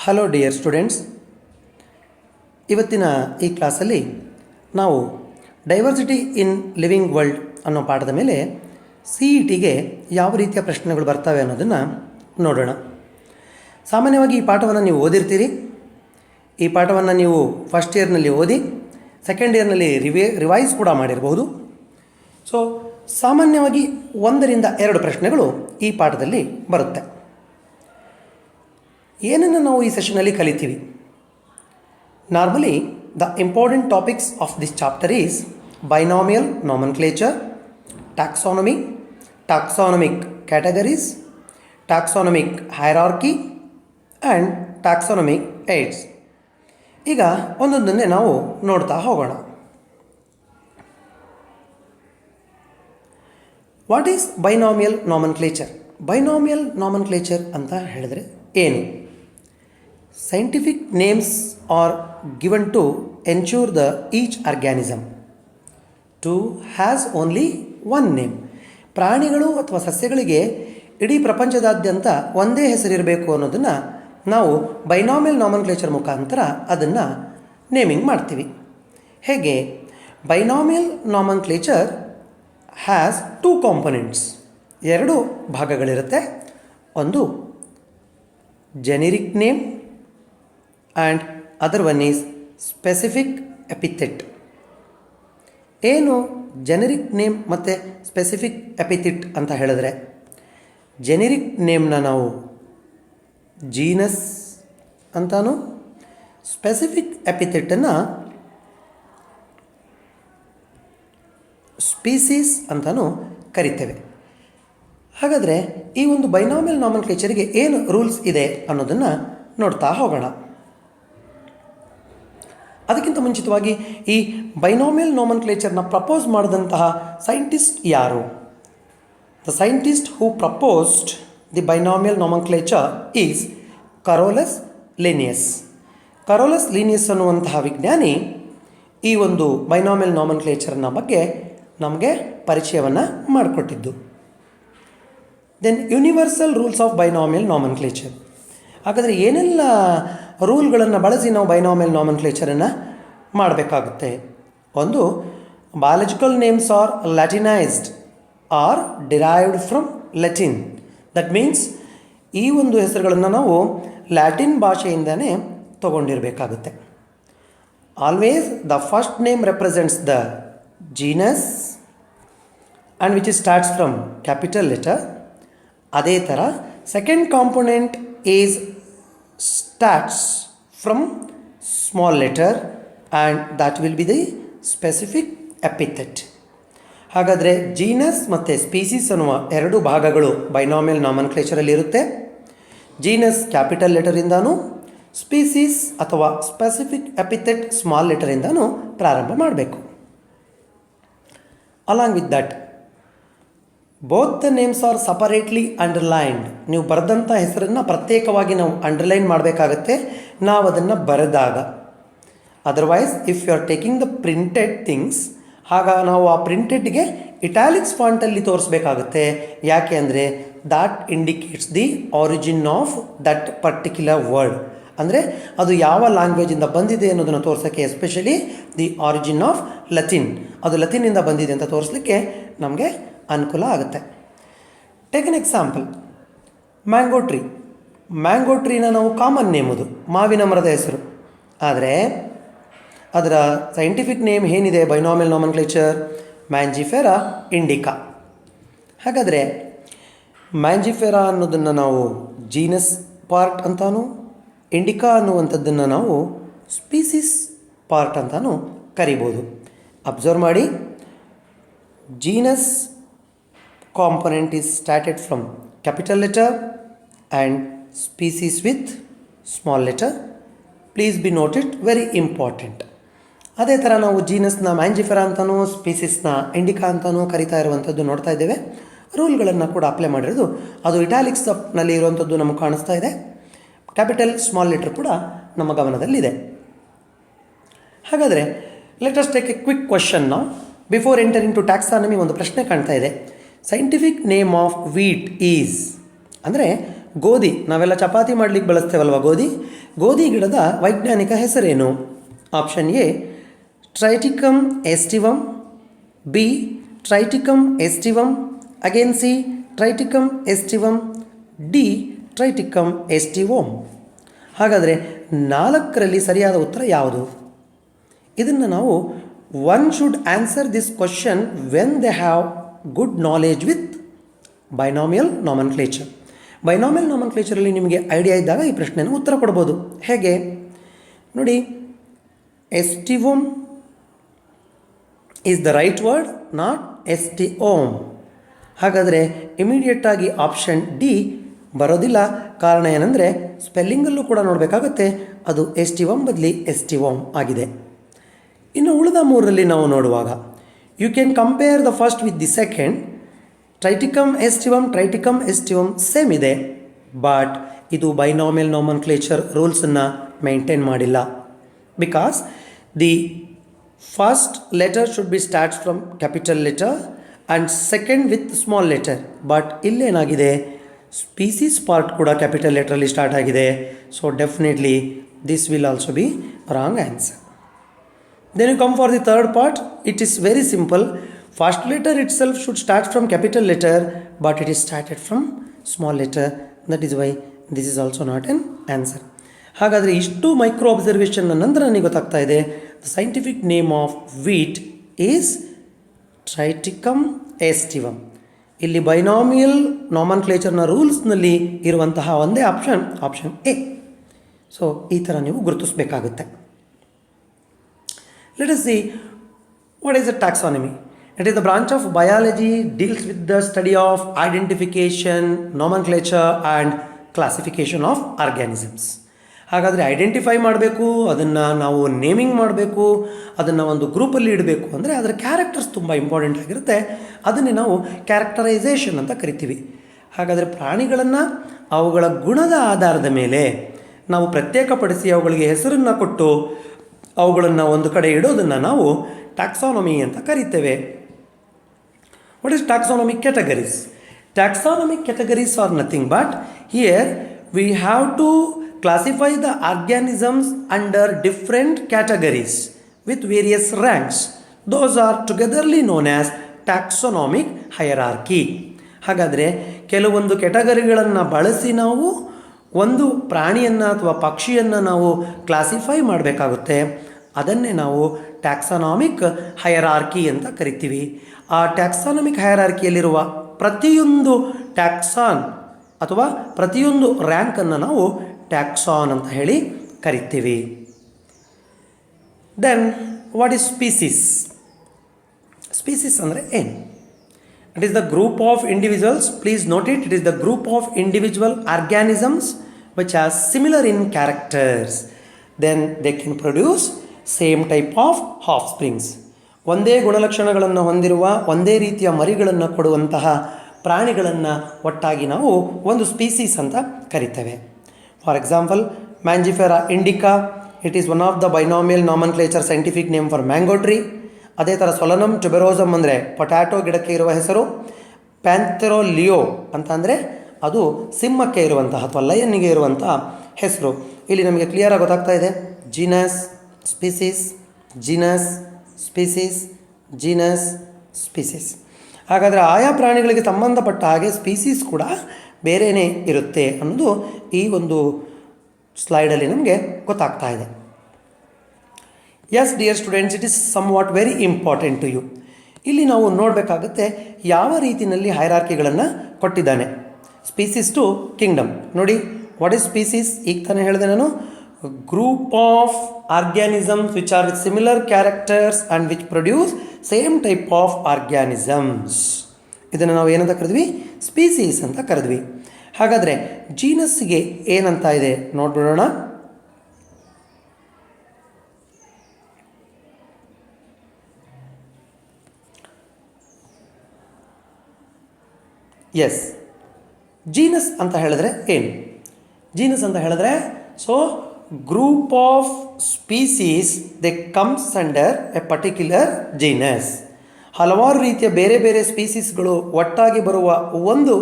Hello dear students, ಇವತ್ತಿನ ಈ ಕ್ಲಾಸಲ್ಲಿ ನಾವು ಡೈವರ್ಸಿಟಿ ಇನ್ ಲಿವಿಂಗ್ ವರ್ಲ್ಡ್ ಅನ್ನೋ ಪಾಠದ ಮೇಲೆ CETಗೆ ಯಾವ ರೀತಿಯ ಪ್ರಶ್ನೆಗಳು ಬರ್ತವೆ ಅನ್ನೋದನ್ನು ನೋಡೋಣ. ಸಾಮಾನ್ಯವಾಗಿ ಈ ಪಾಠವನ್ನು ನೀವು ಓದಿರ್ತೀರಿ. ಈ ಪಾಠವನ್ನು ನೀವು ಫಸ್ಟ್ ಇಯರ್ನಲ್ಲಿ ಓದಿ ಸೆಕೆಂಡ್ ಇಯರ್ನಲ್ಲಿ ರಿವೈಸ್ ಕೂಡ ಮಾಡಿರ್ಬೋದು. ಸೊ ಸಾಮಾನ್ಯವಾಗಿ 1 ರಿಂದ 2 ಪ್ರಶ್ನೆಗಳು ಈ ಪಾಠದಲ್ಲಿ ಬರುತ್ತೆ. ಏನನ್ನು ನಾವು ಈ ಸೆಷನಲ್ಲಿ ಕಲಿತೀವಿ? Normally the important topics of this chapter is binomial nomenclature, taxonomy, taxonomic categories, taxonomic hierarchy and taxonomic aids. ಈಗ ಒಂದೊಂದನ್ನೇ ನಾವು ನೋಡ್ತಾ ಹೋಗೋಣ. What is binomial nomenclature? Binomial nomenclature ಅಂತ ಹೇಳಿದ್ರೆ ಏನು? Scientific names are given to ensure the each organism to has only one name. ಪ್ರಾಣಿಗಳು ಅಥವಾ ಸಸ್ಯಗಳಿಗೆ ಇಡೀ ಪ್ರಪಂಚದಾದ್ಯಂತ ಒಂದೇ ಹೆಸರಿರಬೇಕು ಅನ್ನೋದನ್ನು ನಾವು ಬೈನಾಮಿಯಲ್ ನಾಮನ್ಕ್ಲೇಚರ್ ಮುಖಾಂತರ ಅದನ್ನು ನೇಮಿಂಗ್ ಮಾಡ್ತೀವಿ. ಹೇಗೆ? Binomial nomenclature has 2 components. 2 ಭಾಗಗಳಿರುತ್ತೆ. ಒಂದು generic name and other one is specific epithet. ಏನು ಜೆನೆರಿಕ್ ನೇಮ್ ಮತ್ತು ಸ್ಪೆಸಿಫಿಕ್ ಎಪಿಥೆಟ್ ಅಂತ ಹೇಳಿದ್ರೆ, ಜೆನೆರಿಕ್ ನೇಮ್ನ ನಾವು ಜೀನಸ್ ಅಂತಾನು, ಸ್ಪೆಸಿಫಿಕ್ ಎಪಿಥೆಟನ್ನು ಸ್ಪೀಸೀಸ್ ಅಂತಾನು ಕರಿತೇವೆ. ಹಾಗಾದರೆ ಈ ಒಂದು ಬೈನಾಮಿಯಲ್ ನಾಮನ್ಕ್ಲೇಚರ್ಗೆ ಏನು ರೂಲ್ಸ್ ಇದೆ ಅನ್ನೋದನ್ನು ನೋಡ್ತಾ ಹೋಗೋಣ. ಅದಕ್ಕಿಂತ ಮುಂಚಿತವಾಗಿ ಈ ಬೈನಾಮಿಯಲ್ ನಾಮನ್ಕ್ಲೇಚರ್ನ ಪ್ರಪೋಸ್ ಮಾಡಿದಂತಹ ಸೈಂಟಿಸ್ಟ್ ಯಾರು? The scientist who proposed the binomial nomenclature is Carolus Linnaeus. Carolus Linnaeus ಅನ್ನುವಂತಹ ವಿಜ್ಞಾನಿ ಈ ಒಂದು ಬೈನಾಮಿಯಲ್ ನಾಮನ್ಕ್ಲೇಚರ್ನ ಬಗ್ಗೆ ನಮಗೆ ಪರಿಚಯವನ್ನು ಮಾಡಿಕೊಟ್ಟಿದ್ದು. Then universal rules of binomial nomenclature. ಹಾಗಾದರೆ ಏನೆಲ್ಲ ರೂಲ್ಗಳನ್ನು ಬಳಸಿ ನಾವು ಬೈನಾಮಿಯಲ್ ನಾಮನ್ಕ್ಲೇಚರನ್ನು ಮಾಡಬೇಕಾಗುತ್ತೆ? ಒಂದು, biological names are latinised or derived from Latin. That means ಈ ಒಂದು ಹೆಸರುಗಳನ್ನು ನಾವು ಲ್ಯಾಟಿನ್ ಭಾಷೆಯಿಂದನೇ ತಗೊಂಡಿರಬೇಕಾಗುತ್ತೆ. Always the first name represents the genus and which starts from capital letter. ಅದೇ ಥರ second component is starts from small letter and that will be the specific epithet. ಹಾಗಾದರೆ genus ಮತ್ತು ಸ್ಪೀಸೀಸ್ ಅನ್ನುವ 2 ಭಾಗಗಳು ಬೈನಾಮಿಯಲ್ ನಾಮನ್ಕ್ಲೇಚರಲ್ಲಿ ಇರುತ್ತೆ. ಜೀನಸ್ ಕ್ಯಾಪಿಟಲ್ ಲೆಟರಿಂದನೂ, species ಅಥವಾ ಸ್ಪೆಸಿಫಿಕ್ ಎಪಿಥೆಟ್ ಸ್ಮಾಲ್ ಲೆಟರಿಂದನೂ ಪ್ರಾರಂಭ ಮಾಡಬೇಕು. Along with that both the names are separately underlined. ನೀವು ಬರೆದಂಥ ಹೆಸರನ್ನು ಪ್ರತ್ಯೇಕವಾಗಿ ನಾವು ಅಂಡರ್ಲೈನ್ ಮಾಡಬೇಕಾಗತ್ತೆ ನಾವು ಅದನ್ನು ಬರೆದಾಗ. Otherwise if you are taking the printed things, ಆಗ ನಾವು ಆ ಪ್ರಿಂಟೆಡ್ಗೆ ಇಟ್ಯಾಲಿಕ್ಸ್ ಫಾಂಟಲ್ಲಿ ತೋರಿಸ್ಬೇಕಾಗುತ್ತೆ. ಯಾಕೆ ಅಂದರೆ that indicates the origin of that particular word. ಅಂದರೆ ಅದು ಯಾವ ಲ್ಯಾಂಗ್ವೇಜಿಂದ ಬಂದಿದೆ ಅನ್ನೋದನ್ನು ತೋರಿಸೋಕ್ಕೆ, especially the origin of Latin, ಅದು ಲತಿನ್ನಿಂದ ಬಂದಿದೆ ಅಂತ ತೋರಿಸಲಿಕ್ಕೆ ನಮಗೆ ಅನುಕೂಲ ಆಗುತ್ತೆ. Take an example, mango tree. Mango ಟ್ರೀನ ನಾವು ಕಾಮನ್ ನೇಮ್, ಅದು ಮಾವಿನ ಮರದ ಹೆಸರು. ಆದರೆ ಅದರ ಸೈಂಟಿಫಿಕ್ ನೇಮ್ ಏನಿದೆ ಬೈನಾಮಿಯಲ್ ನಾಮನ್ಕ್ಲೇಚರ್? Mangifera Indica. ಹಾಗಾದರೆ ಮ್ಯಾಂಜಿಫೆರಾ ಅನ್ನೋದನ್ನು ನಾವು ಜೀನಸ್ ಪಾರ್ಟ್ ಅಂತಾನು, ಇಂಡಿಕಾ ಅನ್ನುವಂಥದ್ದನ್ನು ನಾವು ಸ್ಪೀಸೀಸ್ ಪಾರ್ಟ್ ಅಂತಾನು ಕರಿಬೋದು. ಅಬ್ಸರ್ವ್ ಮಾಡಿ, genus component is started from capital letter and species with small letter. Please be noted, very important. ಅದೇ ಥರ ನಾವು ಜೀನಸ್ನ ಮ್ಯಾಂಜಿಫೆರಾ ಅಂತಲೂ ಸ್ಪೀಸೀಸ್ನ ಇಂಡಿಕಾ ಅಂತಲೂ ಕರಿತಾ ಇರುವಂಥದ್ದು ನೋಡ್ತಾ ಇದ್ದೇವೆ. ರೂಲ್ಗಳನ್ನು ಕೂಡ ಅಪ್ಲೈ ಮಾಡಿರೋದು ಅದು ಇಟ್ಯಾಲಿಕ್ಸ್ನಲ್ಲಿ ಇರುವಂಥದ್ದು ನಮಗೆ ಕಾಣಿಸ್ತಾ ಇದೆ. ಕ್ಯಾಪಿಟಲ್ ಸ್ಮಾಲ್ ಲೆಟರ್ ಕೂಡ ನಮ್ಮ ಗಮನದಲ್ಲಿದೆ. ಹಾಗಾದರೆ let us take a quick question ನಾವು ಬಿಫೋರ್ ಎಂಟರಿಂಗ್ ಟು ಟ್ಯಾಕ್ಸಾನಮಿ. ಒಂದು ಪ್ರಶ್ನೆ ಕಾಣ್ತಾ ಇದೆ. Scientific name of wheat is ಅಂದರೆ ಗೋಧಿ, ನಾವೆಲ್ಲ ಚಪಾತಿ ಮಾಡಲಿಕ್ಕೆ ಬಳಸ್ತೇವಲ್ವ ಗೋಧಿ ಗಿಡದ ವೈಜ್ಞಾನಿಕ ಹೆಸರೇನು? Option A triticum aestivum, B triticum aestivum, again C triticum aestivum, D triticum aestivom. ಹಾಗಾದರೆ 4ರಲ್ಲಿ ಸರಿಯಾದ ಉತ್ತರ ಯಾವುದು? ಇದನ್ನು ನಾವು one should answer this question when they have good knowledge with binomial nomenclature. Binomial ನಾಮನ್ಕ್ಲೇಚರಲ್ಲಿ ನಿಮಗೆ ಐಡಿಯಾ ಇದ್ದಾಗ ಈ ಪ್ರಶ್ನೆಯನ್ನು ಉತ್ತರ ಕೊಡ್ಬೋದು. ಹೇಗೆ ನೋಡಿ, aestivom is the right word, not aestiom. ಹಾಗಾದರೆ ಇಮಿಡಿಯೇಟಾಗಿ ಆಪ್ಷನ್ ಡಿ ಬರೋದಿಲ್ಲ. ಕಾರಣ ಏನಂದರೆ ಸ್ಪೆಲ್ಲಿಂಗಲ್ಲೂ ಕೂಡ ನೋಡಬೇಕಾಗುತ್ತೆ, ಅದು ಎಸ್ಟಿವಮ್ ಬದಲಿ ಎಸ್ಟಿವೋಮ್ ಆಗಿದೆ. ಇನ್ನು ಉಳಿದ 3ರಲ್ಲಿ ನಾವು ನೋಡುವಾಗ you can compare the first with the second. Triticum aestivum same ಇದೆ, ಬಟ್ ಇದು ಬೈನಾಮಿಯಲ್ ನಾಮನ್ಕ್ಲೇಚರ್ ರೂಲ್ಸನ್ನು ಮೇಂಟೈನ್ ಮಾಡಿಲ್ಲ. Because the first letter should be starts from capital letter and second with small letter. But ಇಲ್ಲೇನಾಗಿದೆ, species part ಕೂಡ capital ಲೆಟ್ರಲ್ಲಿ start ಆಗಿದೆ. So definitely this will also be wrong answer. Then you come for the third part. It is very simple. First letter itself should start from capital letter, but it is started from small letter. That is why this is also not an answer. ಹಾಗಾದರೆ ಇಷ್ಟು micro ಅಬ್ಸರ್ವೇಷನ್ನ ನಂತರ ನನಗೆ ಗೊತ್ತಾಗ್ತಾ ಇದೆ, the scientific name of wheat is triticum aestivum. ಇಲ್ಲಿ binomial ನಾಮನ್ಕ್ಲೇಚರ್ನ ರೂಲ್ಸ್ನಲ್ಲಿ ಇರುವಂತಹ ಒಂದೇ option A. So ಈ ಥರ ನೀವು ಗುರುತಿಸಬೇಕಾಗುತ್ತೆ. Let us see what is a taxonomy. It is the branch of biology deals with the study of identification, nomenclature and classification of organisms. ಹಾಗಾದರೆ identify ಮಾಡಬೇಕು, ಅದನ್ನು ನಾವು ನೇಮಿಂಗ್ ಮಾಡಬೇಕು, ಅದನ್ನು ಒಂದು ಗ್ರೂಪಲ್ಲಿ ಇಡಬೇಕು ಅಂದರೆ ಅದರ ಕ್ಯಾರೆಕ್ಟರ್ಸ್ ತುಂಬ ಇಂಪಾರ್ಟೆಂಟ್ ಆಗಿರುತ್ತೆ. ಅದನ್ನೇ ನಾವು ಕ್ಯಾರೆಕ್ಟರೈಸೇಷನ್ ಅಂತ ಕರಿತೀವಿ. ಹಾಗಾದರೆ ಪ್ರಾಣಿಗಳನ್ನು ಅವುಗಳ ಗುಣದ ಆಧಾರದ ಮೇಲೆ ನಾವು ಪ್ರತ್ಯೇಕಪಡಿಸಿ ಅವುಗಳಿಗೆ ಹೆಸರನ್ನು ಕೊಟ್ಟು ಅವುಗಳನ್ನು ಒಂದು ಕಡೆ ಇಡೋದನ್ನು ನಾವು ಟ್ಯಾಕ್ಸಾನಮಿ ಅಂತ ಕರಿತೇವೆ. What is taxonomic categories? Taxonomic categories are nothing but here we have to classify the organisms under different categories with various ranks. Those are togetherly known as taxonomic hierarchy. ಹಾಗಾದರೆ ಕೆಲವೊಂದು ಕ್ಯಾಟಗರಿಗಳನ್ನು ಬಳಸಿ ನಾವು ಒಂದು ಪ್ರಾಣಿಯನ್ನು ಅಥವಾ ಪಕ್ಷಿಯನ್ನು ನಾವು ಕ್ಲಾಸಿಫೈ ಮಾಡಬೇಕಾಗುತ್ತೆ. ಅದನ್ನೇ ನಾವು ಟ್ಯಾಕ್ಸಾನಮಿಕ್ ಹೈರಾರ್ಕಿ ಅಂತ ಕರಿತೀವಿ. ಆ ಟ್ಯಾಕ್ಸಾನಮಿಕ್ ಹೈರಾರ್ಕಿಯಲ್ಲಿರುವ ಪ್ರತಿಯೊಂದು ಟ್ಯಾಕ್ಸಾನ್ ಅಥವಾ ಪ್ರತಿಯೊಂದು ರ್ಯಾಂಕನ್ನು ನಾವು ಟ್ಯಾಕ್ಸಾನ್ ಅಂತ ಹೇಳಿ ಕರಿತೀವಿ. Then what is species? Species ಅಂದರೆ ಏನು? It is the group of individuals, please note it, it is the group of individual organisms which are similar in characters. Then they can produce same type of offsprings. ಒಂದೇ ಗುಣಲಕ್ಷಣಗಳನ್ನು ಹೊಂದಿರುವ ಒಂದೇ ರೀತಿಯ ಮರಿಗಳನ್ನು ಕೊಡುವಂತಹ ಪ್ರಾಣಿಗಳನ್ನು ಒಟ್ಟಾಗಿ ನಾವು ಒಂದು ಸ್ಪೀಸೀಸ್ ಅಂತ ಕರಿತೇವೆ. For example mangifera indica, it is one of the binomial nomenclature scientific name for mango tree. ಅದೇ ಥರ ಸೊಲನಮ್ ಟ್ಯುಬೆರೋಸಮ್ ಅಂದರೆ ಪೊಟ್ಯಾಟೊ ಗಿಡಕ್ಕೆ ಇರುವ ಹೆಸರು. ಪ್ಯಾಂಥೆರೋಲಿಯೋ ಅಂತ ಅಂದರೆ ಅದು ಸಿಂಹಕ್ಕೆ ಇರುವಂತಹ ಅಥವಾ ಲಯನ್ನಿಗೆ ಇರುವಂತಹ ಹೆಸರು. ಇಲ್ಲಿ ನಮಗೆ ಕ್ಲಿಯರಾಗಿ ಗೊತ್ತಾಗ್ತಾ ಇದೆ, genus, species, genus, species, genus, species. ಹಾಗಾದರೆ ಆಯಾ ಪ್ರಾಣಿಗಳಿಗೆ ಸಂಬಂಧಪಟ್ಟ ಹಾಗೆ ಸ್ಪೀಸೀಸ್ ಕೂಡ ಬೇರೆಯೇ ಇರುತ್ತೆ ಅನ್ನೋದು ಈ ಒಂದು ಸ್ಲೈಡಲ್ಲಿ ನಮಗೆ ಗೊತ್ತಾಗ್ತಾ ಇದೆ. Yes dear students, it is somewhat very important to you. ಇಲ್ಲಿ ನಾವು ನೋಡಬೇಕಾಗುತ್ತೆ ಯಾವ ರೀತಿಯಲ್ಲಿ ಹೈರಾರ್ಕಿಗಳನ್ನು ಕೊಟ್ಟಿದ್ದಾನೆ. Species to kingdom. ನೋಡಿ, ವಾಟ್ ಈಸ್ ಸ್ಪೀಸೀಸ್? ಈಗ ತಾನೇ ಹೇಳಿದೆ ನಾನು, group of organisms which are with similar characters and which produce same type of organisms. ಇದನ್ನು ನಾವು ಏನಂತ ಕರೆದ್ವಿ? ಸ್ಪೀಸೀಸ್ ಅಂತ ಕರೆದ್ವಿ. ಹಾಗಾದರೆ ಜೀನಸ್ಸಿಗೆ ಏನಂತ ಇದೆ ನೋಡ್ಬಿಡೋಣ. ಎಸ್, ಜೀನಸ್ ಅಂತ ಹೇಳಿದ್ರೆ ಏನು? ಜೀನಸ್ ಅಂತ ಹೇಳಿದ್ರೆ, so group of species they comes under a particular genus. ಹಲವಾರು ರೀತಿಯ ಬೇರೆ ಬೇರೆ ಸ್ಪೀಸೀಸ್ಗಳು ಒಟ್ಟಾಗಿ ಬರುವ ಒಂದು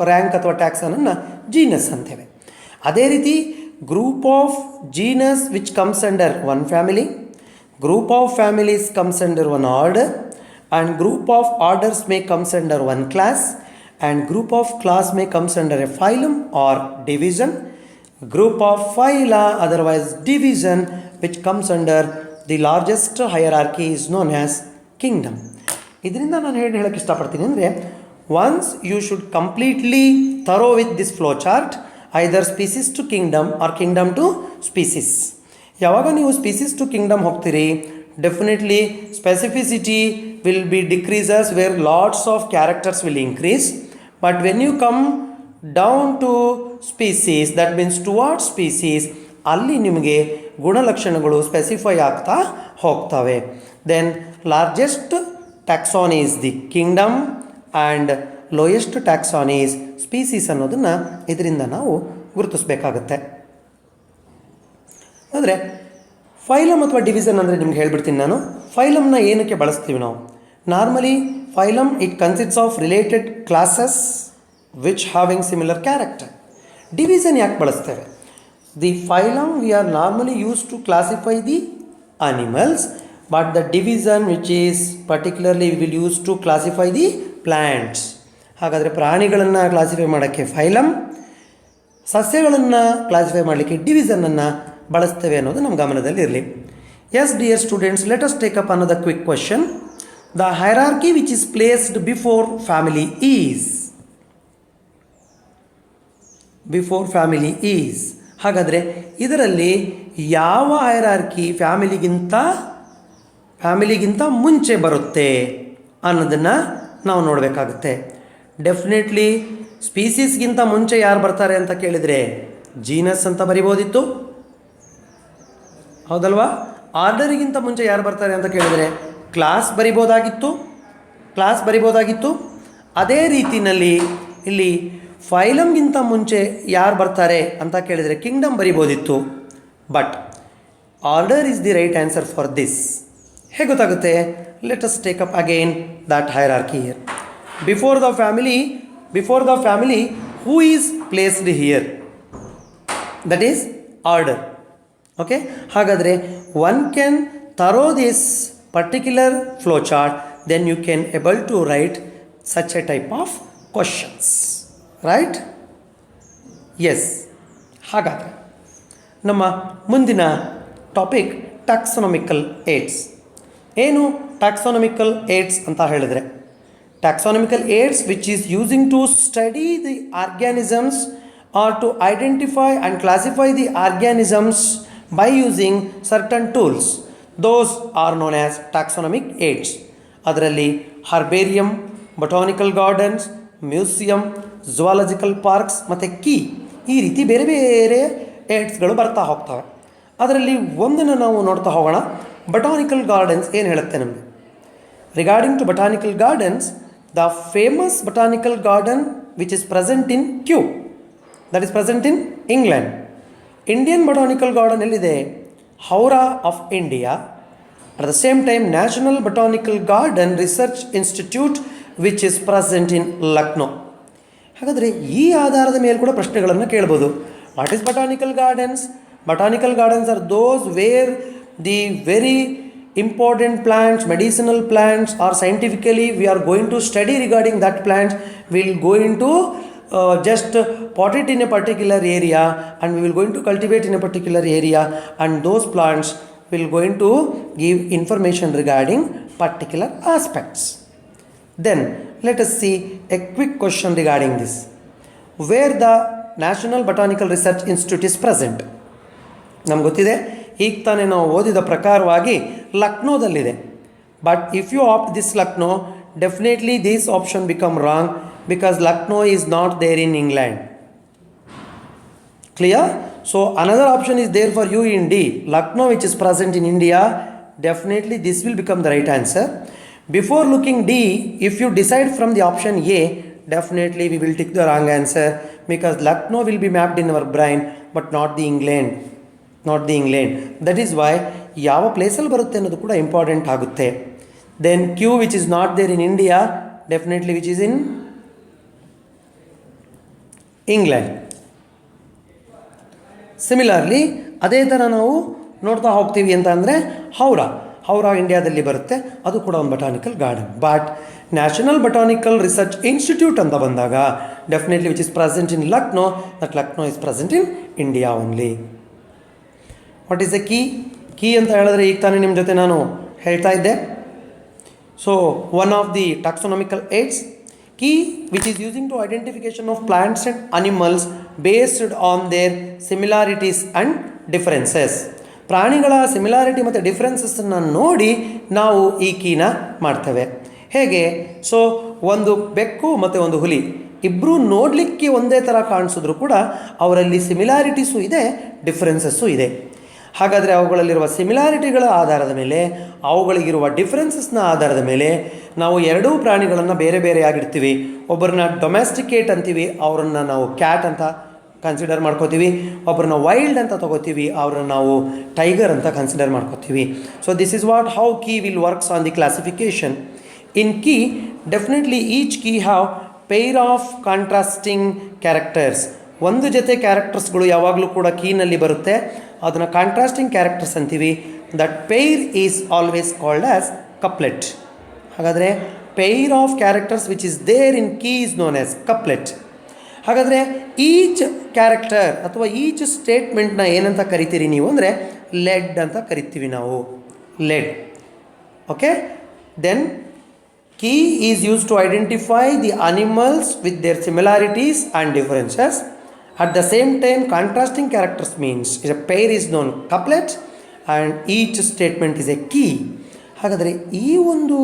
ರ್ಯಾಂಕ್ ಅಥವಾ ಟ್ಯಾಕ್ಸಾನನ್ನು ಜೀನಸ್ ಅಂತೇವೆ. ಅದೇ ರೀತಿ group of genus which comes under one family, group of families comes under one order, and group of orders may comes under one class, and group of class may comes under a phylum or division. Group of phyla, otherwise division, which comes under the largest hierarchy is known as kingdom. ಇದರಿಂದ ನಾನು ಹೇಳಕ್ಕೆ ಇಷ್ಟಪಡ್ತೀನಿ ಅಂದರೆ, once you should completely thorough with this flow chart, either species to kingdom or kingdom to species. ಯಾವಾಗ ನೀವು species to kingdom ಹೋಗ್ತೀರಿ, definitely specificity will be decreases where lots of characters will increase. But when you come down to species, that means towards species, ಅಲ್ಲಿ ನಿಮಗೆ ಗುಣಲಕ್ಷಣಗಳು specify ಆಗ್ತಾ ಹೋಗ್ತವೆ. Then largest taxon is the kingdom and lowest taxon is species ಅನ್ನೋದನ್ನು ಇದರಿಂದ ನಾವು ಗುರುತಿಸಬೇಕಾಗತ್ತೆ. ಅಂದರೆ phylum ಅಥವಾ ಡಿವಿಷನ್ ಅಂದರೆ ನಿಮ್ಗೆ ಹೇಳ್ಬಿಡ್ತೀನಿ ನಾನು. ಫೈಲಮ್ನ ಏನಕ್ಕೆ ಬಳಸ್ತೀವಿ ನಾವು? Normally phylum it consists of related classes which having similar character. Division ಯಾಕೆ ಬಳಸ್ತೇವೆ? The phylum we are normally use to classify the animals, but the division which is particularly we will use to classify the plants. ಹಾಗಾದರೆ ಪ್ರಾಣಿಗಳನ್ನು classify ಮಾಡೋಕ್ಕೆ phylum, ಸಸ್ಯಗಳನ್ನು classify ಮಾಡಲಿಕ್ಕೆ ಡಿವಿಷನನ್ನು ಬಳಸ್ತೇವೆ ಅನ್ನೋದು ನಮ್ಮ ಗಮನದಲ್ಲಿ ಇರಲಿ. Yes dear students, let us take up ಅನ್ನೋದ quick question. The hierarchy which is placed before family is, before family is. ಹಾಗಾದರೆ ಇದರಲ್ಲಿ ಯಾವ ಹೈರಾರ್ಕಿ ಫ್ಯಾಮಿಲಿಗಿಂತ ಮುಂಚೆ ಬರುತ್ತೆ ಅನ್ನೋದನ್ನು ನಾವು ನೋಡಬೇಕಾಗುತ್ತೆ. ಡೆಫಿನೆಟ್ಲಿ ಸ್ಪೀಸೀಸ್ಗಿಂತ ಮುಂಚೆ ಯಾರು ಬರ್ತಾರೆ ಅಂತ ಕೇಳಿದರೆ ಜೀನಸ್ ಅಂತ ಬರಿಬೋದಿತ್ತು, ಹೌದಲ್ವಾ? ಆರ್ಡರಿಗಿಂತ ಮುಂಚೆ ಯಾರು ಬರ್ತಾರೆ ಅಂತ ಕೇಳಿದರೆ ಕ್ಲಾಸ್ ಬರಿಬೋದಾಗಿತ್ತು. ಅದೇ ರೀತಿಯಲ್ಲಿ ಇಲ್ಲಿ ಫೈಲಮ್ಗಿಂತ ಮುಂಚೆ ಯಾರು ಬರ್ತಾರೆ ಅಂತ ಕೇಳಿದರೆ ಕಿಂಗ್ಡಮ್ ಬರಿಬೋದಿತ್ತು. But order is the right answer for this. ಹೇಗೆ ಗೊತ್ತಾಗುತ್ತೆ? Let us take up again that hierarchy here. Before the family who is placed here? That is order. Okay, ಹಾಗಾದರೆ one can thorough this particular flow chart, then you can able to write such a type of questions. Right? Yes. ಹಾಗಾದರೆ ನಮ್ಮ ಮುಂದಿನ topic ಟ್ಯಾಕ್ಸಾನಮಿಕಲ್ AIDS. ಏನು ಟ್ಯಾಕ್ಸಾನಮಿಕಲ್ aids ಅಂತ ಹೇಳಿದರೆ, taxonomical aids which is using to study the organisms or to identify and classify the organisms by using certain tools. Those are known as taxonomic aids. ಅದರಲ್ಲಿ herbarium, botanical gardens, museum, zoological parks ಮತ್ತು ಈ ರೀತಿ ಬೇರೆ ಬೇರೆ ಏಡ್ಸ್ಗಳು ಬರ್ತಾ ಹೋಗ್ತವೆ. ಅದರಲ್ಲಿ ಒಂದನ್ನು ನಾವು ನೋಡ್ತಾ ಹೋಗೋಣ. ಬೊಟಾನಿಕಲ್ ಗಾರ್ಡನ್ಸ್ ಏನು ಹೇಳುತ್ತೆ ನಮಗೆ? Regarding to botanical gardens, the famous botanical garden which is present in Kew, that is present in England. Indian botanical garden ಎಲ್ಲಿದೆ? Howrah of India. At the same time national botanical garden research institute which is present in Lucknow. ಹಾಗಾದರೆ ಈ ಆಧಾರದ ಮೇಲೆ ಕೂಡ ಪ್ರಶ್ನೆಗಳನ್ನು ಕೇಳ್ಬೋದು. What is botanical gardens? Botanical gardens are those where the very important plants, medicinal plants, or scientifically we are going to study regarding that plant. We will go into just pot it in a particular area and we will going to cultivate in a particular area, and those plants will going to give information regarding particular aspects. Then let us see a quick question regarding this. Where the National Botanical Research Institute is present? ನಮ್ಗೆ ಗೊತ್ತಿದೆ, ಈಗ ತಾನೇ ನಾವು ಓದಿದ ಪ್ರಕಾರವಾಗಿ ಲಕ್ನೋದಲ್ಲಿದೆ. But if you opt this Lucknow, definitely this option become wrong because Lucknow is not there in England. Clear? So another option is there for you in D, Lucknow, which is present in India. Definitely this will become the right answer. Before looking D, if you decide from the option A, definitely we will take the wrong answer because Lucknow will be mapped in our brain but not the England. That is why ಯಾವ ಪ್ಲೇಸಲ್ಲಿ ಬರುತ್ತೆ ಅನ್ನೋದು ಕೂಡ important ಆಗುತ್ತೆ. Then Q, which is not there in India, definitely which is in England. Similarly ಅದೇ ಥರ ನಾವು ನೋಡ್ತಾ ಹೋಗ್ತೀವಿ ಅಂತ ಅಂದರೆ ಹೌರಾ ಇಂಡಿಯಾದಲ್ಲಿ ಬರುತ್ತೆ, ಅದು ಕೂಡ ಒಂದು botanical garden. But national botanical research institute ಅಂತ ಬಂದಾಗ definitely which is present in Lucknow, that Lucknow is present in India only. What is the key ಅಂತ ಹೇಳಿದ್ರೆ ಈಗ ತಾನೇ ನಿಮ್ಮ ಜೊತೆ ನಾನು ಹೇಳ್ತಾ ಇದ್ದೆ. So one of the taxonomical aids, key which is using to identification of plants and animals based on their similarities and differences. ಪ್ರಾಣಿಗಳ ಸಿಮಿಲಾರಿಟಿ ಮತ್ತು ಡಿಫ್ರೆನ್ಸಸ್ಸನ್ನು ನೋಡಿ ನಾವು ಈ ಕೀನ ಮಾಡ್ತೇವೆ. ಹೇಗೆ? ಸೊ ಒಂದು ಬೆಕ್ಕು ಮತ್ತು ಒಂದು ಹುಲಿ ಇಬ್ಬರೂ ನೋಡಲಿಕ್ಕೆ ಒಂದೇ ಥರ ಕಾಣಿಸಿದ್ರು ಕೂಡ ಅವರಲ್ಲಿ ಸಿಮಿಲಾರಿಟೀಸು ಇದೆ, ಡಿಫ್ರೆನ್ಸಸ್ಸು ಇದೆ. ಹಾಗಾದರೆ ಅವುಗಳಲ್ಲಿರುವ ಸಿಮಿಲಾರಿಟಿಗಳ ಆಧಾರದ ಮೇಲೆ, ಅವುಗಳಿಗಿರುವ ಡಿಫ್ರೆನ್ಸಸ್ನ ಆಧಾರದ ಮೇಲೆ ನಾವು ಎರಡೂ ಪ್ರಾಣಿಗಳನ್ನು ಬೇರೆ ಬೇರೆಯಾಗಿರ್ತೀವಿ. ಒಬ್ಬರನ್ನ ಡೊಮೆಸ್ಟಿಕೇಟ್ ಅಂತೀವಿ, ಅವರನ್ನು ನಾವು ಕ್ಯಾಟ್ ಅಂತ ಕನ್ಸಿಡರ್ ಮಾಡ್ಕೋತೀವಿ. ಒಬ್ಬರನ್ನ ವೈಲ್ಡ್ ಅಂತ ತಗೋತೀವಿ, ಅವ್ರನ್ನ ನಾವು ಟೈಗರ್ ಅಂತ ಕನ್ಸಿಡರ್ ಮಾಡ್ಕೋತೀವಿ. So this is what how key will works on the classification. In key definitely each key have pair of contrasting characters. ಒಂದು ಜೊತೆ ಕ್ಯಾರೆಕ್ಟರ್ಸ್ಗಳು ಯಾವಾಗಲೂ ಕೂಡ ಕೀನಲ್ಲಿ ಬರುತ್ತೆ, ಅದನ್ನು ಕಾಂಟ್ರಾಸ್ಟಿಂಗ್ ಕ್ಯಾರೆಕ್ಟರ್ಸ್ ಅಂತೀವಿ. That pair is always called as couplet. ಹಾಗಾದರೆ pair of characters which is there in key is known as couplet. ಹಾಗಾದರೆ ಈಚ್ ಕ್ಯಾರೆಕ್ಟರ್ ಅಥವಾ ಈಚ್ ಸ್ಟೇಟ್ಮೆಂಟ್ನ ಏನಂತ ಕರಿತೀರಿ ನೀವು ಅಂದರೆ ಲೆಡ್ ಅಂತ ಕರಿತೀವಿ ನಾವು, LED. Okay, then key is use to identify the animals with their similarities and differences. At the same time, contrasting characters means a pair is known couplet and each statement is a key. ಹಾಗಾದರೆ ಈ ಒಂದು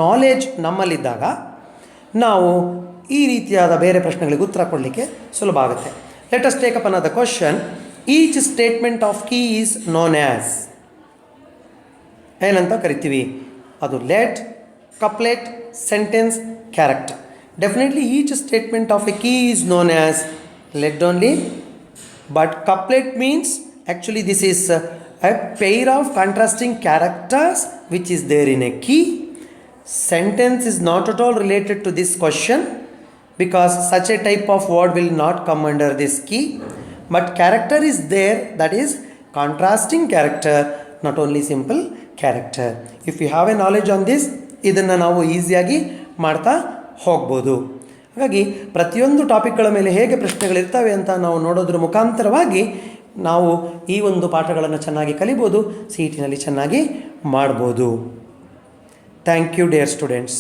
knowledge ನಮ್ಮಲ್ಲಿದ್ದಾಗ ನಾವು ಈ ರೀತಿಯಾದ ಬೇರೆ ಪ್ರಶ್ನೆಗಳಿಗೆ ಉತ್ತರ ಕೊಡಲಿಕ್ಕೆ ಸುಲಭ ಆಗುತ್ತೆ. Let us take up another question. Each statement of key is known as ಏನಂತ ಕರಿತೀವಿ? ಅದು lead, couplet, sentence, character. Definitely each statement of a key is known as lead only, but couplet means actually this is a pair of contrasting characters which is there in a key. Sentence is not at all related to this question because such a type of word will not come under this key, but character is there, that is contrasting character, not only simple character. If you have a knowledge on this, ಇದನ್ನು ನಾವು ಈಸಿಯಾಗಿ ಮಾಡ್ತಾ ಹೋಗ್ಬೋದು. ಹಾಗಾಗಿ ಪ್ರತಿಯೊಂದು ಟಾಪಿಕ್ಗಳ ಮೇಲೆ ಹೇಗೆ ಪ್ರಶ್ನೆಗಳಿರ್ತವೆ ಅಂತ ನಾವು ನೋಡೋದ್ರ ಮುಖಾಂತರವಾಗಿ ನಾವು ಈ ಒಂದು ಪಾಠಗಳನ್ನು ಚೆನ್ನಾಗಿ ಕಲಿಬೋದು, CET ನಲ್ಲಿ ಚೆನ್ನಾಗಿ ಮಾಡ್ಬೋದು. Thank you dear students.